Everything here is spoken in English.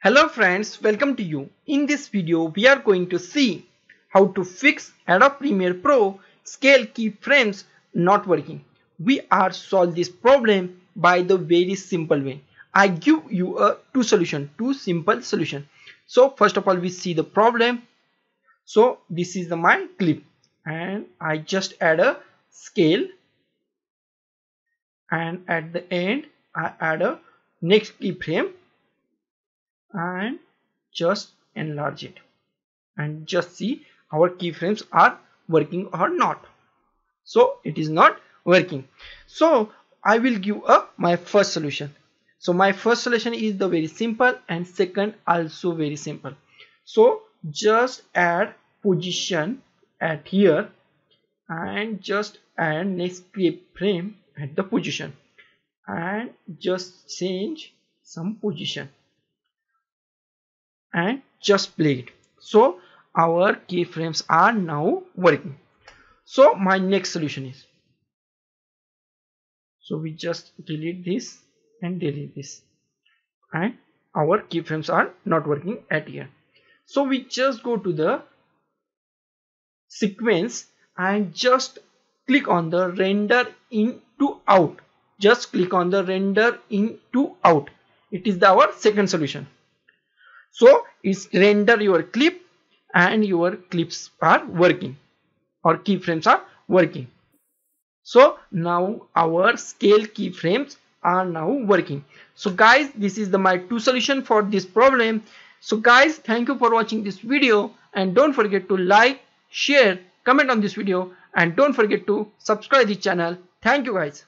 Hello friends, welcome to you. In this video, we are going to see how to fix Adobe Premiere Pro Scale Keyframes Not Working. We are solve this problem by the very simple way. I give you two simple solution. So first of all, we see the problem. So this is my clip and I just add a scale, and at the end I add a next keyframe and just enlarge it and just see our keyframes are working or not. So it is not working. So I will give my first solution. So my first solution is the very simple and second also very simple. So just add position at here and just add next keyframe at the position and just change some position and just play it. So our keyframes are now working. So my next solution is, so we just delete this and delete this and our keyframes are not working at here. So we just go to the sequence and just click on the render in to out. Just click on the render in to out. It is our second solution. So it's render your clip and your clips are working or keyframes are working. So now our scale keyframes are now working. So guys, this is my two solution for this problem. So guys, thank you for watching this video and don't forget to like, share, comment on this video and don't forget to subscribe the channel. Thank you guys.